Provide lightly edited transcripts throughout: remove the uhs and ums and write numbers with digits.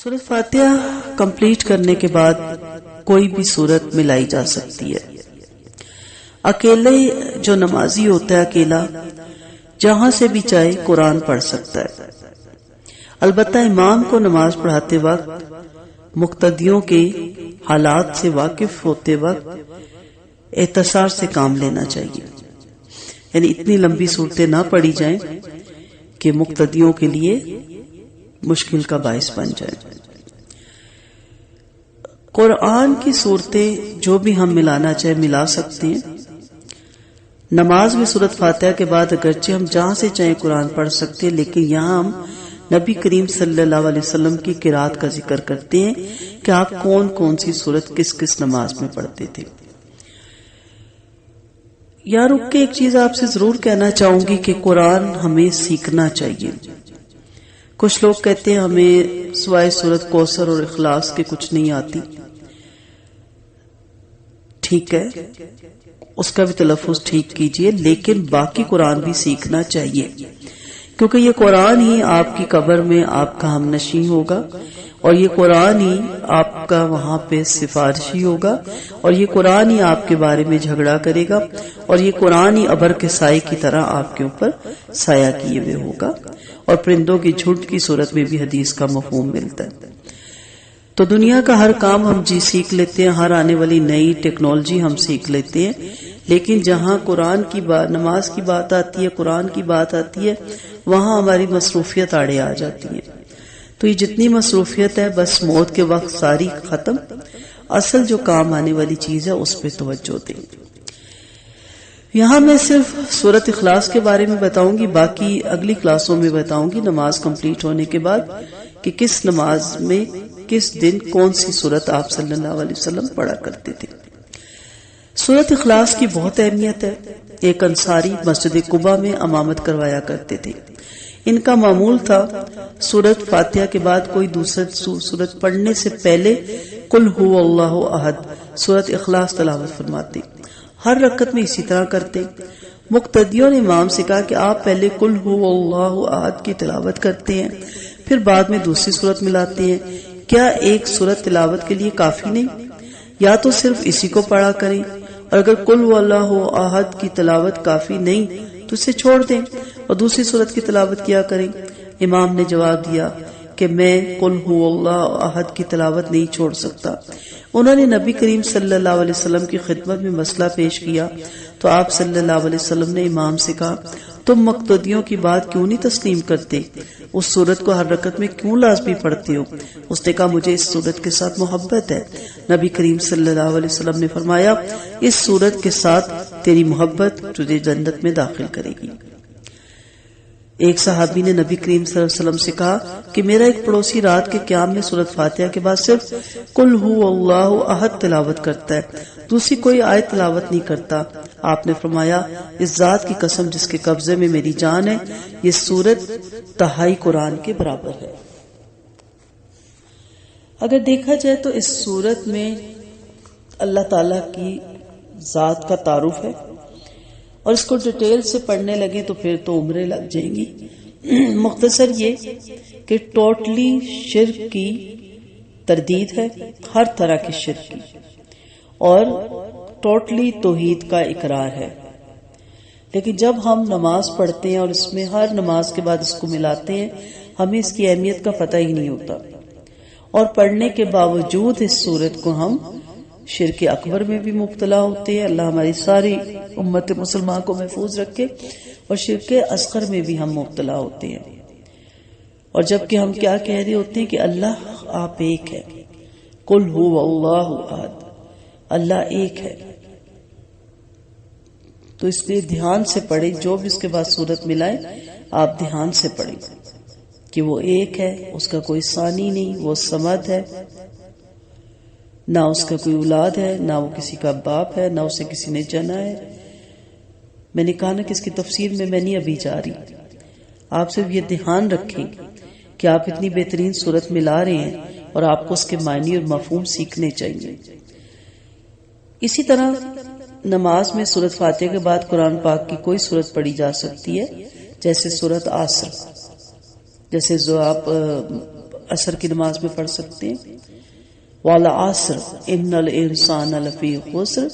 سورۃ فاتحہ کمپلیٹ کرنے کے بعد کوئی بھی سورت ملائی جا سکتی ہے. اکیلے جو نمازی ہوتا ہے اکیلا جہاں سے بھی چاہے قرآن پڑھ سکتا ہے. البتہ امام کو نماز پڑھاتے وقت مقتدیوں کے حالات سے واقف ہوتے وقت احتسار سے کام لینا چاہیے، یعنی اتنی لمبی صورتیں نہ پڑھی جائیں کہ مقتدیوں کے لیے مشکل کا باعث بن جائے. قرآن کی صورتیں جو بھی ہم ملانا چاہے ملا سکتے ہیں. نماز میں سورۃ فاتحہ کے بعد اگرچہ ہم جہاں سے چاہیں قرآن پڑھ سکتے ہیں، لیکن یہاں ہم نبی کریم صلی اللہ علیہ وسلم کی قرات کا ذکر کرتے ہیں کہ آپ کون کون سی سورت کس کس نماز میں پڑھتے تھے. یہاں رک کے ایک چیز آپ سے ضرور کہنا چاہوں گی کہ قرآن ہمیں سیکھنا چاہیے. کچھ لوگ کہتے ہیں ہمیں سوائے سورۃ کوثر اور اخلاص کے کچھ نہیں آتی. ٹھیک ہے، اس کا بھی تلفظ ٹھیک کیجئے، لیکن باقی قرآن بھی سیکھنا چاہیے، کیونکہ یہ قرآن ہی آپ کی قبر میں آپ کا ہم نشیں ہوگا، اور یہ قرآن ہی آپ کا وہاں پہ سفارشی ہوگا، اور یہ قرآن ہی آپ کے بارے میں جھگڑا کرے گا، اور یہ قرآن ہی ابر کے سائے کی طرح آپ کے اوپر سایہ کیے ہوئے ہوگا. اور پرندوں کی جھنڈ کی صورت میں بھی حدیث کا مفہوم ملتا ہے. تو دنیا کا ہر کام ہم سیکھ لیتے ہیں، ہر آنے والی نئی ٹیکنالوجی ہم سیکھ لیتے ہیں، لیکن جہاں قرآن کی بات، نماز کی بات آتی ہے، قرآن کی بات آتی ہے، وہاں ہماری مصروفیت آڑے آ جاتی ہے. تو یہ جتنی مصروفیت ہے بس موت کے وقت ساری ختم. اصل جو کام آنے والی چیز ہے اس پہ توجہ دیں. یہاں میں صرف سورۃ اخلاص کے بارے میں بتاؤں گی، باقی اگلی کلاسوں میں بتاؤں گی نماز کمپلیٹ ہونے کے بعد کہ کس نماز میں کس دن کون سی سورت آپ صلی اللہ علیہ وسلم پڑھا کرتے تھے. سورۃ اخلاص کی بہت اہمیت ہے. ایک انصاری مسجد قباء میں امامت کروایا کرتے تھے. ان کا معمول تھا سورۃ فاتحہ کے بعد کوئی دوسری سورت پڑھنے سے پہلے قل هو اللہ احد سورۃ اخلاص تلاوت فرماتے. ہر رکعت میں اسی طرح کرتے. مقتدیوں نے امام سے کہا کہ آپ پہلے قل هو اللہ احد کی تلاوت کرتے ہیں، پھر بعد میں دوسری سورت ملاتے ہیں. کیا ایک سورت تلاوت کے لیے کافی نہیں؟ یا تو صرف اسی کو پڑھا کریں، اور اگر قل هو اللہ احد کی تلاوت کافی نہیں تو اسے چھوڑ دیں اور دوسری سورت کی تلاوت کیا کریں. امام نے جواب دیا کہ میں قل هو اللہ احد کی تلاوت نہیں چھوڑ سکتا. انہوں نے نبی کریم صلی اللہ علیہ وسلم کی خدمت میں مسئلہ پیش کیا تو آپ صلی اللہ علیہ وسلم نے امام سے کہا تم مقتدیوں کی بات کیوں نہیں تسلیم کرتے؟ اس سورت کو ہر رکعت میں کیوں لازمی پڑھتے ہو؟ اس نے کہا مجھے اس سورت کے ساتھ محبت ہے. نبی کریم صلی اللہ علیہ وسلم نے فرمایا اس سورت کے ساتھ تیری محبت تجھے جنت میں داخل کرے گی. ایک صحابی نے نبی کریم صلی اللہ علیہ وسلم سے کہا کہ میرا ایک پڑوسی رات کے قیام میں سورۃ فاتحہ کے بعد صرف قل هو اللہ احد تلاوت کرتا ہے، دوسری کوئی آیت تلاوت نہیں کرتا. آپ نے فرمایا اس ذات کی قسم جس کے قبضے میں میری جان ہے، یہ سورت تہائی قرآن کے برابر ہے. اگر دیکھا جائے تو اس سورت میں اللہ تعالی کی ذات کا تعارف ہے، اور اس کو ڈیٹیل سے پڑھنے لگے تو پھر تو عمریں لگ جائیں گی. مختصر یہ کہ ٹوٹلی شرک کی تردید ہے، ہر طرح کی شرک کی، اور ٹوٹلی توحید کا اقرار ہے. لیکن جب ہم نماز پڑھتے ہیں اور اس میں ہر نماز کے بعد اس کو ملاتے ہیں، ہمیں اس کی اہمیت کا پتہ ہی نہیں ہوتا، اور پڑھنے کے باوجود اس سورت کو ہم شرک اکبر میں بھی مبتلا ہوتے ہیں. اللہ ہماری ساری امت مسلمان کو محفوظ رکھے. اور شرک اصغر میں بھی ہم مبتلا ہوتے ہیں، اور جبکہ ہم کیا کہہ رہے ہوتے ہیں کہ اللہ آپ ایک ہے، قل هو اللہ احد، اللہ ایک ہے. تو اس لیے دھیان سے پڑھیں، جو بھی اس کے بعد سورت ملائے آپ دھیان سے پڑھیں کہ وہ ایک ہے، اس کا کوئی ثانی نہیں، وہ صمد ہے، نہ اس کا کوئی اولاد ہے، نہ وہ کسی کا باپ ہے، نہ اسے کسی نے جنا ہے. میں نے کہا نا کہ اس کی تفسیر میں نہیں ابھی جا رہی. آپ صرف یہ دھیان رکھیں کہ آپ اتنی بہترین صورت ملا رہے ہیں اور آپ کو اس کے معنی اور مفہوم سیکھنے چاہیے. اسی طرح نماز میں سورۃ فاتحہ کے بعد قرآن پاک کی کوئی صورت پڑھی جا سکتی ہے، جیسے سورۃ عصر، جیسے جو آپ عصر کی نماز میں پڑھ سکتے ہیں والعصر ان الانسان لفی خسر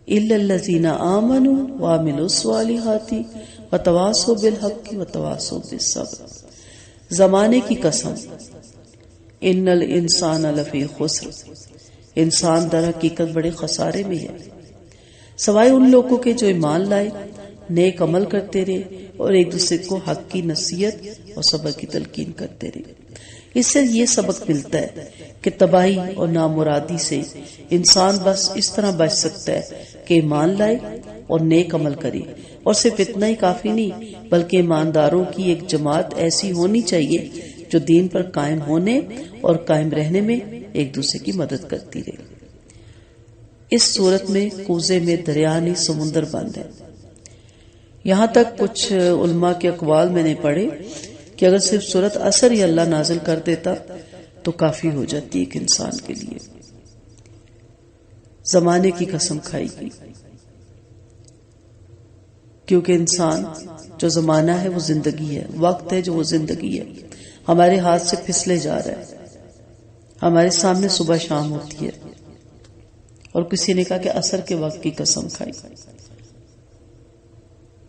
الا الذین آمنوا وعملوا الصالحات وتواصوا بالحق وتواصوا بالصبر. زمانے کی قسم، ان الانسان لفی خسر، انسان در حقیقت بڑے خسارے میں ہے، سوائے ان لوگوں کے جو ایمان لائے، نیک عمل کرتے رہے اور ایک دوسرے کو حق کی نصیحت اور صبر کی تلقین کرتے رہے. اس سے یہ سبق ملتا ہے کہ تباہی اور نامرادی سے انسان بس اس طرح بچ سکتا ہے کہ ایمان لائے اور نیک عمل کرے، اور صرف اتنا ہی کافی نہیں بلکہ ایمانداروں کی ایک جماعت ایسی ہونی چاہیے جو دین پر قائم ہونے اور قائم رہنے میں ایک دوسرے کی مدد کرتی رہے. اس صورت میں کوزے میں دریا نہیں سمندر بند ہے. یہاں تک کچھ علماء کے اقوال میں نے پڑھے کہ اگر صرف سورت عصر ہی اللہ نازل کر دیتا تو کافی ہو جاتی ایک انسان کے لیے. زمانے کی قسم کھائی گئی، کیونکہ انسان جو زمانہ ہے وہ زندگی ہے، وقت ہے جو وہ زندگی ہے، ہمارے ہاتھ سے پھسلے جا رہا ہے. ہمارے سامنے صبح شام ہوتی ہے، اور کسی نے کہا کہ عصر کے وقت کی قسم کھائی.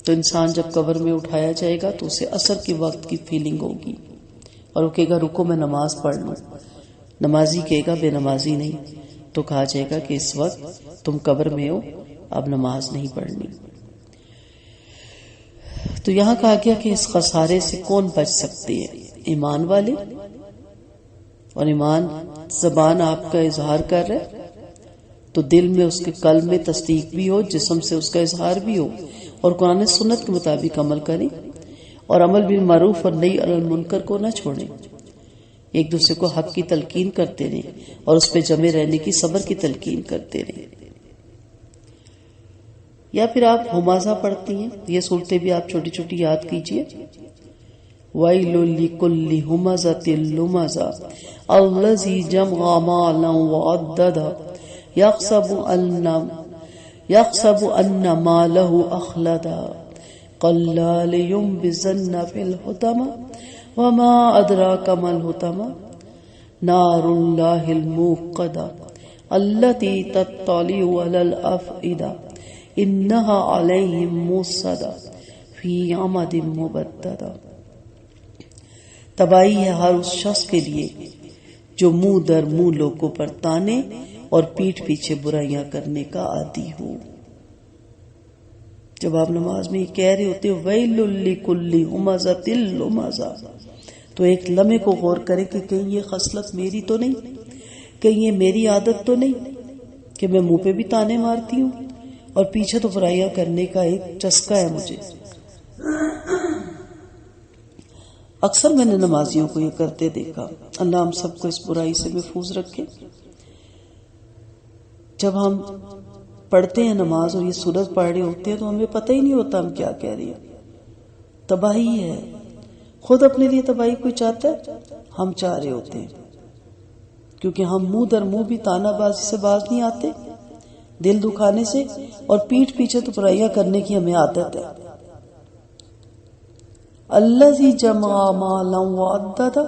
تو انسان جب قبر میں اٹھایا جائے گا تو اسے عصر کے وقت کی فیلنگ ہوگی، اور وہ کہے گا رکو میں نماز پڑھ لوں. نمازی کہے گا بے نمازی نہیں. تو کہا جائے گا کہ اس وقت تم قبر میں ہو، اب نماز نہیں پڑھنی. تو یہاں کہا گیا کہ اس خسارے سے کون بچ سکتے ہیں؟ ایمان والے. اور ایمان زبان آپ کا اظہار کر رہا ہے تو دل میں اس کے قلب میں تصدیق بھی ہو، جسم سے اس کا اظہار بھی ہو، اور قرآن سنت کے مطابق عمل کریں، اور عمل بالمعروف اور نہی عن المنکر کو نہ چھوڑیں. ایک دوسرے کو حق کی تلقین کرتے رہیں اور اس پہ جمے رہنے کی صبر کی تلقین کرتے رہیں. یا پھر آپ ہمازہ پڑھتی ہیں، یہ صورتیں بھی آپ چھوٹی چھوٹی یاد کیجئے. وَيْلٌ لِكُلِّ هُمَزَةٍ لُمَزَةٍ الَّذِي جَمَعَ مَالًا وَعَدَّدَهُ يَحْسَبُ أَنَّ مَالَهُ أَخْلَدَهُ كَلَّا لَيُنبَذَنَّ فِي الْحُطَمَةِ وَمَا أَدْرَاكَ مَا الْحُطَمَةُ نَارُ اللَّهِ الْمُوقَدَةُ الَّتِي تَطَّلِعُ عَلَى الْأَفْئِدَةِ إِنَّهَا عَلَيْهِمْ مُؤْصَدَةٌ فِي عَمَدٍ مُّمَدَّدَةٍ. تباہی ہے ہر اس شخص کے لیے جو منہ در منہ لوگوں پر تانے اور پیٹھ پیچھے برائیاں کرنے کا عادی ہو. جب آپ نماز میں یہ کہہ رہے ہوتے وَيْلٌ لِكُلِّ هُمَزَةٍ لُمَزَةٍ تو ایک لمحے کو غور کریں کہ کہیں یہ خصلت میری تو نہیں، کہیں یہ میری عادت تو نہیں کہ میں منہ پہ بھی تانے مارتی ہوں اور پیچھے تو برائیاں کرنے کا ایک چسکا ہے مجھے. اکثر میں نے نمازیوں کو یہ کرتے دیکھا. اللہ ہم سب کو اس برائی سے محفوظ رکھے. جب ہم پڑھتے ہیں نماز اور یہ سورت پڑھ رہے ہوتے ہیں تو ہمیں پتہ ہی نہیں ہوتا ہم کیا کہہ رہے ہیں. تباہی ہے. خود اپنے لیے تباہی کوئی چاہتا ہے؟ ہم چاہ رہے ہوتے ہیں، کیونکہ ہم منہ در منہ بھی تانا بازی سے باز نہیں آتے، دل دکھانے سے، اور پیٹھ پیچھے تو برائیاں کرنے کی ہمیں عادت ہے. الذی جمع مالا وعددہ،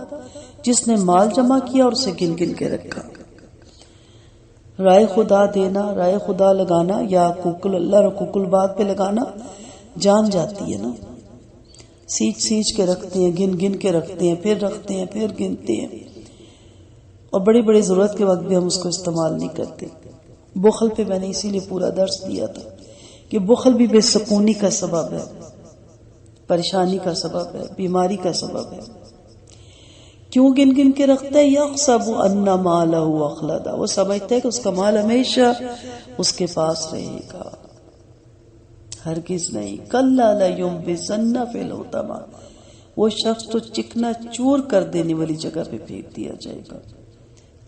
جس نے مال جمع کیا اور اسے گن گن کے رکھا. رائے خدا دینا، رائے خدا لگانا یا حقوق اللہ حقوق الباد پہ لگانا جان جاتی ہے نا. سیچ سیچ کے رکھتے ہیں، گن گن کے رکھتے ہیں، پھر رکھتے ہیں، پھر گنتے ہیں، اور بڑی بڑی ضرورت کے وقت بھی ہم اس کو استعمال نہیں کرتے. بخل پہ میں نے اسی لیے پورا درس دیا تھا کہ بخل بھی بے سکونی کا سبب ہے، پریشانی کا سبب ہے، بیماری کا سبب ہے. کیوں گن گن کے رکھتا ہے؟ یحسب ان مالہ اخلد، وہ سمجھتا ہے کہ اس کا مال ہمیشہ اس کے پاس رہے گا. ہرگز نہیں. کلا لینبذن فی الحطمہ، وہ شخص تو چکنا چور کر دینے والی جگہ پہ پھینک دیا جائے گا.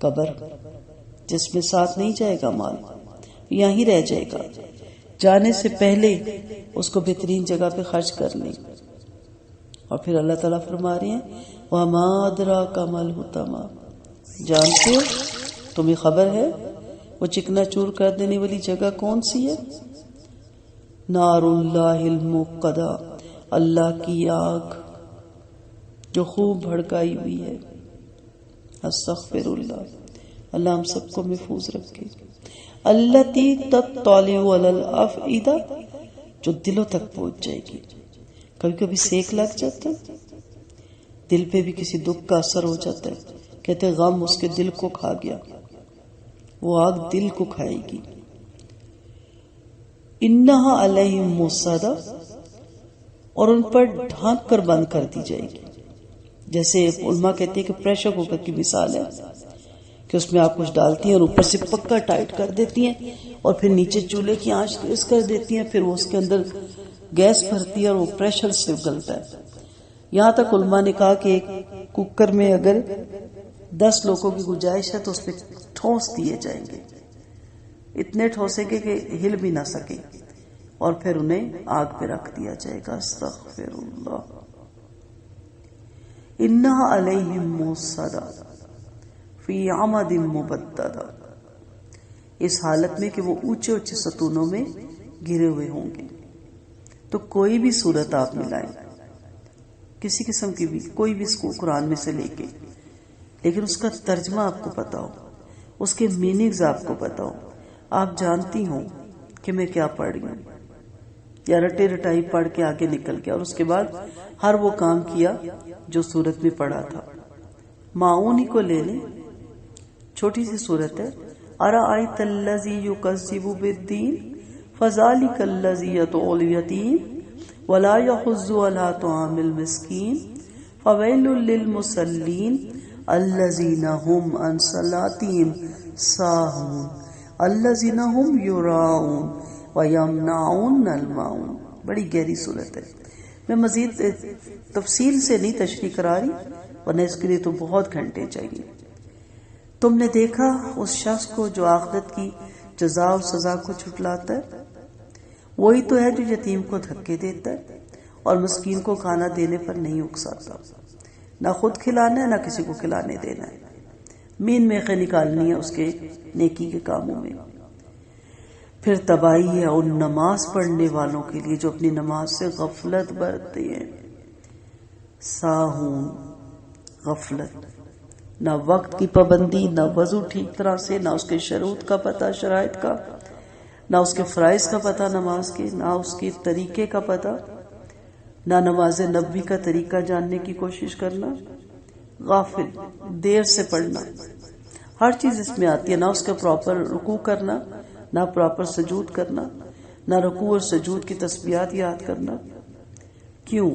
قبر جس میں ساتھ نہیں جائے گا مال، یہیں رہ جائے گا. جانے سے پہلے اس کو بہترین جگہ پہ خرچ کر لیں. اور پھر اللہ تعالیٰ فرما رہے ہیں وَمَا أَدْرَاكَ مَا الْحُطَمَةُ، جانتے ہو، تمہیں خبر ہے وہ چکنا چور کر دینے والی جگہ کون سی ہے؟ نار اللہ الموقدہ، اللہ کی آگ جو خوب بھڑکائی ہوئی ہے. استغفر اللہ. اللہ ہم سب کو محفوظ رکھے. التی تطلع علی الافئدہ، جو دلوں تک پہنچ جائے گی. کبھی کبھی سیک لگ جاتا ہے، دل پہ بھی کسی دکھ کا اثر ہو جاتا ہے، کہتے غم اس کے دل کو کھا گیا. وہ آگ دل کو کھائے گی. انہا علیہم مؤصدہ، اور ان پر ڈھانک کر بند کر دی جائے گی. جیسے علماء کہتے ہیں کہ پریشر کوکر کی مثال ہے کہ اس میں آپ کچھ ڈالتی ہیں اور اوپر سے پکا ٹائٹ کر دیتی ہیں اور پھر نیچے چولہے کی آنچ تیز کر دیتی ہیں، پھر وہ اس کے اندر گیس بھرتی ہے اور وہ پریشر سے اگلتا ہے. یہاں تک علماء نے کہا کہ ایک کوکر میں اگر 10 لوگوں کی گنجائش ہے تو اس میں ٹھوس دیے جائیں گے، اتنے ٹھوسیں گے کہ ہل بھی نہ سکیں، اور پھر انہیں آگ پہ رکھ دیا جائے گا. استغفر اللہ. انہا علیہم مؤصدہ فی عمد ممددہ، اس حالت میں کہ وہ اونچے اونچے ستونوں میں گرے ہوئے ہوں گے. تو کوئی بھی صورت آپ ملائیں، کسی قسم کی بھی، کوئی بھی اس کو قرآن میں سے لے کے، لیکن اس کا ترجمہ آپ کو پتا ہو، اس کے میننگز آپ کو پتا ہو، آپ جانتی ہوں کہ میں کیا پڑھ رہی ہوں، یا رٹے رٹائی پڑھ کے آگے نکل گیا اور اس کے بعد ہر وہ کام کیا جو صورت میں پڑھا تھا. معاون ہی کو لے لیں، چھوٹی سی صورت ہے. ارأیت الذی یکذب بالدین فذلک الذی یدعو الیتیم ولا یحض علی طعام المسکین فویل للمصلین الذین هم عن صلاتهم ساہون الذین هم یراؤون وَيَمْنَعُونَ الْمَاعُونَ. بڑی گہری صورت ہے. میں مزید تفصیل سے نہیں تشریح کرا رہی، ورنہ اس کے لیے تو بہت گھنٹے چاہیے. تم نے دیکھا اس شخص کو جو آخرت کی جزا اور سزا کو جھٹلاتا ہے؟ وہی تو ہے جو یتیم کو دھکے دیتا ہے اور مسکین کو کھانا دینے پر نہیں اکساتا. نہ خود کھلانا ہے نہ کسی کو کھلانے دینا ہے. مین میخیں نکالنی ہے اس کے نیکی کے کاموں میں. پھر تباہی ہے ان نماز پڑھنے والوں کے لیے جو اپنی نماز سے غفلت برتتے ہیں. ساہون، غفلت، نہ وقت کی پابندی، نہ وضو ٹھیک طرح سے، نہ اس کے شروط کا پتہ، شرائط کا، نہ اس کے فرائض کا پتہ نماز کے، نہ اس کے طریقے کا پتہ، نہ نماز نبوی کا طریقہ جاننے کی کوشش کرنا. غافل، دیر سے پڑھنا، ہر چیز اس میں آتی ہے. نہ اس کا پراپر رکوع کرنا، نہ پراپر سجود کرنا، نہ رکوع اور سجود کی تسبیحات یاد کرنا. کیوں؟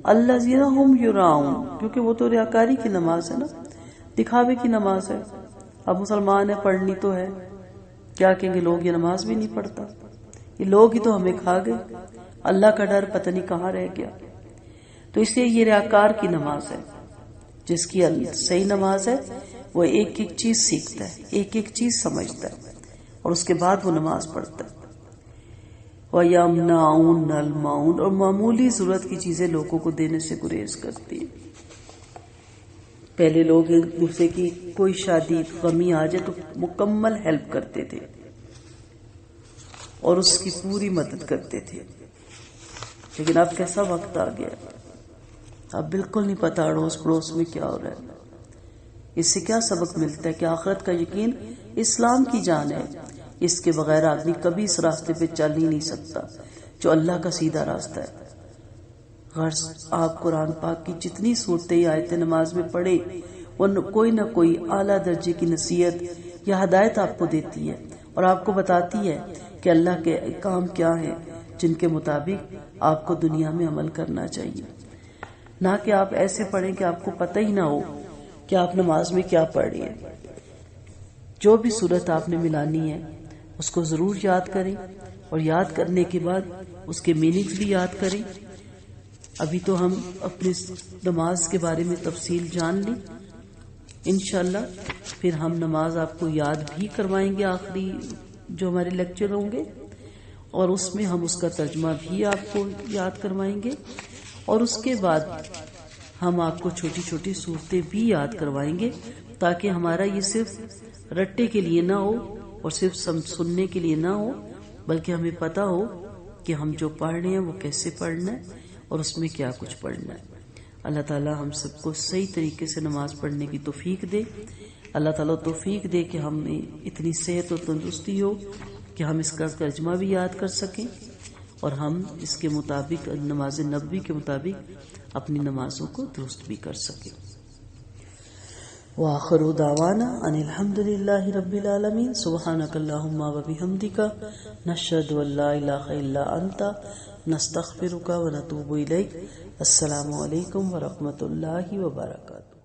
الذین هم یراؤون، کیونکہ وہ تو ریاکاری کی نماز ہے نا، دکھاوے کی نماز ہے. اب مسلمان ہے، پڑھنی تو ہے، کیا کہیں گے لوگ یہ نماز بھی نہیں پڑھتا، یہ لوگ ہی تو ہمیں کھا گئے، اللہ کا ڈر پتہ نہیں کہاں رہ گیا. تو اس لیے یہ ریاکار کی نماز ہے. جس کی صحیح نماز ہے وہ ایک ایک چیز سیکھتا ہے، ایک ایک چیز سمجھتا ہے اور اس کے بعد وہ نماز پڑھتا ہے. وَيَمْنَعُونَ الْمَاعُونَ، اور معمولی ضرورت کی چیزیں لوگوں کو دینے سے گریز کرتی ہیں. پہلے لوگ ایک دوسرے کی کوئی شادی غمی آ جائے تو مکمل ہیلپ کرتے تھے اور اس کی پوری مدد کرتے تھے. لیکن اب کیسا وقت آ گیا، اب بالکل نہیں پتا اڑوس پڑوس میں کیا ہو رہا ہے. اس سے کیا سبق ملتا ہے کہ آخرت کا یقین اسلام کی جان ہے. اس کے بغیر آدمی کبھی اس راستے پہ چل ہی نہیں سکتا جو اللہ کا سیدھا راستہ ہے. غرض آپ قرآن پاک کی جتنی صورتیں آیتیں نماز میں پڑھے وہ کوئی نہ کوئی اعلیٰ درجے کی نصیحت یا ہدایت آپ کو دیتی ہے اور آپ کو بتاتی ہے کہ اللہ کے احکام کیا ہیں جن کے مطابق آپ کو دنیا میں عمل کرنا چاہیے. نہ کہ آپ ایسے پڑھیں کہ آپ کو پتہ ہی نہ ہو کہ آپ نماز میں کیا پڑھ رہے ہیں. جو بھی صورت آپ نے ملانی ہے اس کو ضرور یاد کریں اور یاد کرنے کے بعد اس کے میننگز بھی یاد کریں. ابھی تو ہم اپنی نماز کے بارے میں تفصیل جان لی، انشاءاللہ پھر ہم نماز آپ کو یاد بھی کروائیں گے آخری جو ہمارے لیکچر ہوں گے، اور اس میں ہم اس کا ترجمہ بھی آپ کو یاد کروائیں گے، اور اس کے بعد ہم آپ کو چھوٹی چھوٹی صورتیں بھی یاد کروائیں گے تاکہ ہمارا یہ صرف رٹے کے لیے نہ ہو اور صرف سننے کے لیے نہ ہو، بلکہ ہمیں پتا ہو کہ ہم جو پڑھ رہے ہیں وہ کیسے پڑھنا ہے اور اس میں کیا کچھ پڑھنا ہے. اللہ تعالی ہم سب کو صحیح طریقے سے نماز پڑھنے کی توفیق دے. اللہ تعالیٰ توفیق دے کہ ہمیں اتنی صحت و تندرستی ہو کہ ہم اس کا ترجمہ بھی یاد کر سکیں اور ہم اس کے مطابق نماز نبوی کے مطابق اپنی نمازوں کو درست بھی کر سکیں. وآخر دعوانا ان الحمد للہ رب العالمین. سبحانک اللہم و بحمدک نشہد ان لا الہ الا انت نستغفرک و نتوب الیک. السلام علیکم ورحمۃ اللہ وبرکاتہ.